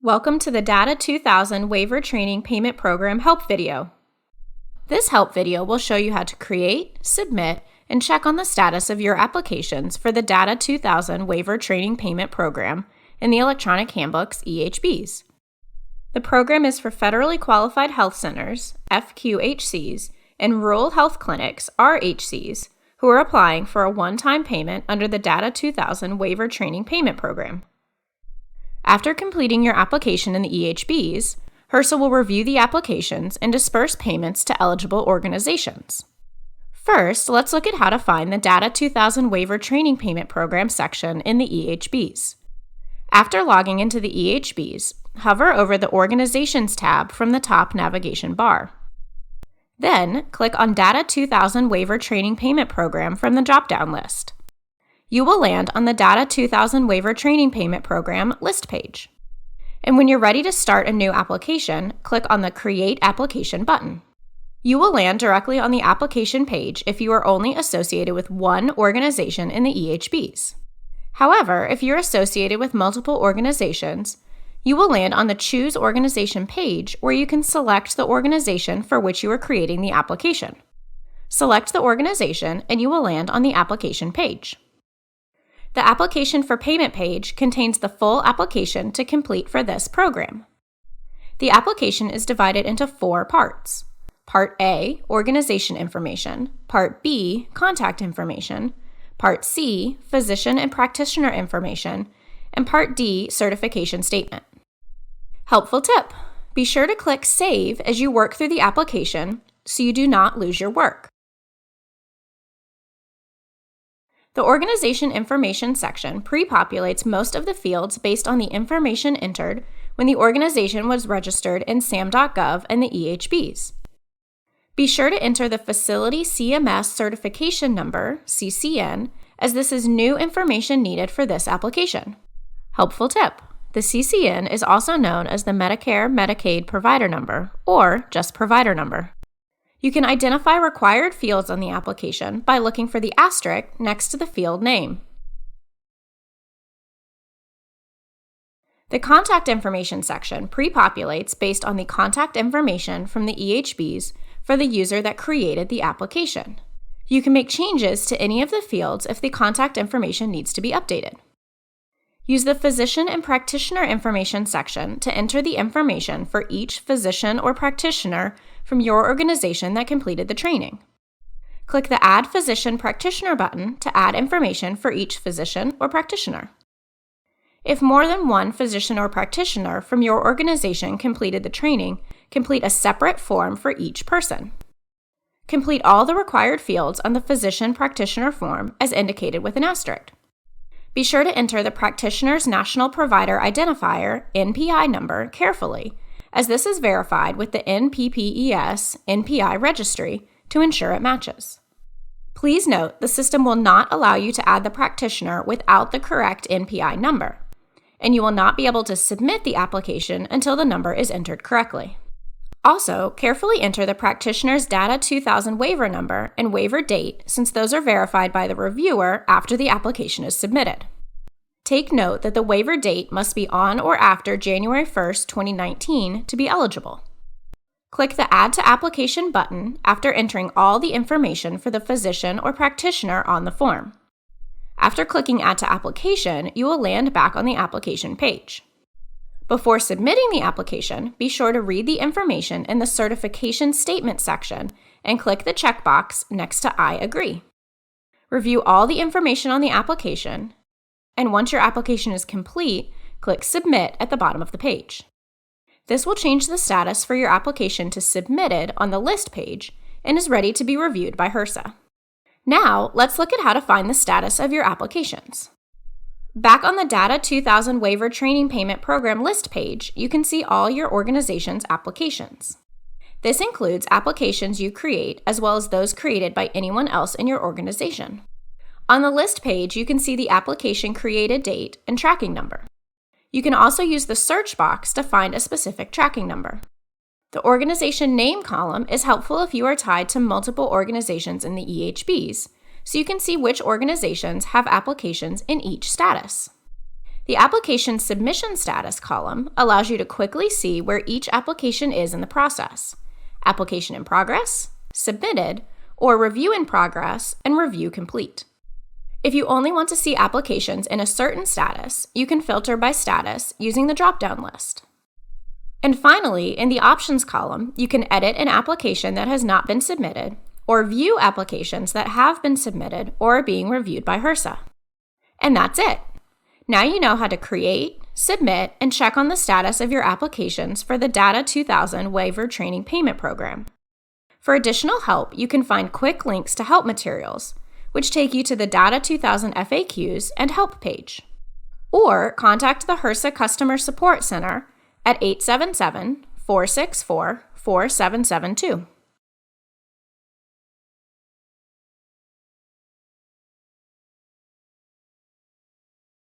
Welcome to the Data 2000 Waiver Training Payment Program help video. This help video will show you how to create, submit, and check on the status of your applications for the Data 2000 Waiver Training Payment Program in the Electronic Handbooks EHBs. The program is for federally qualified health centers, FQHCs, and rural health clinics, RHCs, who are applying for a one-time payment under the Data 2000 Waiver Training Payment Program. After completing your application in the EHBs, HRSA will review the applications and disperse payments to eligible organizations. First, let's look at how to find the Data 2000 Waiver Training Payment Program section in the EHBs. After logging into the EHBs, hover over the Organizations tab from the top navigation bar. Then, click on Data 2000 Waiver Training Payment Program from the drop-down list. You will land on the Data 2000 Waiver Training Payment Program list page. And when you're ready to start a new application, click on the Create Application button. You will land directly on the application page if you are only associated with one organization in the EHBs. However, if you're associated with multiple organizations, you will land on the Choose Organization page where you can select the organization for which you are creating the application. Select the organization and you will land on the application page. The Application for Payment page contains the full application to complete for this program. The application is divided into 4 parts. Part A, Organization Information. Part B, Contact Information. Part C, Physician and Practitioner Information. And Part D, Certification Statement. Helpful tip: be sure to click Save as you work through the application so you do not lose your work. The Organization Information section pre-populates most of the fields based on the information entered when the organization was registered in SAM.gov and the EHBs. Be sure to enter the Facility CMS Certification Number, CCN, as this is new information needed for this application. Helpful tip: the CCN is also known as the Medicare/Medicaid Provider Number, or just Provider Number. You can identify required fields on the application by looking for the asterisk next to the field name. The Contact Information section pre-populates based on the contact information from the EHBs for the user that created the application. You can make changes to any of the fields if the contact information needs to be updated. Use the Physician and Practitioner Information section to enter the information for each physician or practitioner from your organization that completed the training. Click the Add Physician Practitioner button to add information for each physician or practitioner. If more than one physician or practitioner from your organization completed the training, complete a separate form for each person. Complete all the required fields on the Physician Practitioner form as indicated with an asterisk. Be sure to enter the Practitioner's National Provider Identifier (NPI) number carefully, as this is verified with the NPPES NPI registry to ensure it matches. Please note the system will not allow you to add the practitioner without the correct NPI number, and you will not be able to submit the application until the number is entered correctly. Also, carefully enter the practitioner's Data 2000 waiver number and waiver date, since those are verified by the reviewer after the application is submitted. Take note that the waiver date must be on or after January 1st, 2019 to be eligible. Click the Add to Application button after entering all the information for the physician or practitioner on the form. After clicking Add to Application, you will land back on the application page. Before submitting the application, be sure to read the information in the Certification Statement section and click the checkbox next to I agree. Review all the information on the application, and once your application is complete, click Submit at the bottom of the page. This will change the status for your application to Submitted on the list page and is ready to be reviewed by HRSA. Now, let's look at how to find the status of your applications. Back on the Data 2000 Waiver Training Payment Program list page, you can see all your organization's applications. This includes applications you create as well as those created by anyone else in your organization. On the list page, you can see the application created date and tracking number. You can also use the search box to find a specific tracking number. The organization name column is helpful if you are tied to multiple organizations in the EHBs, so you can see which organizations have applications in each status. The application submission status column allows you to quickly see where each application is in the process: application in progress, submitted, or review in progress and review complete. If you only want to see applications in a certain status, you can filter by status using the drop-down list. And finally, in the options column, you can edit an application that has not been submitted or view applications that have been submitted or are being reviewed by HRSA. And that's it. Now you know how to create, submit, and check on the status of your applications for the Data 2000 Waiver Training Payment Program. For additional help, you can find quick links to help materials, which take you to the Data 2000 FAQs and help page. Or contact the HRSA Customer Support Center at 877-464-4772.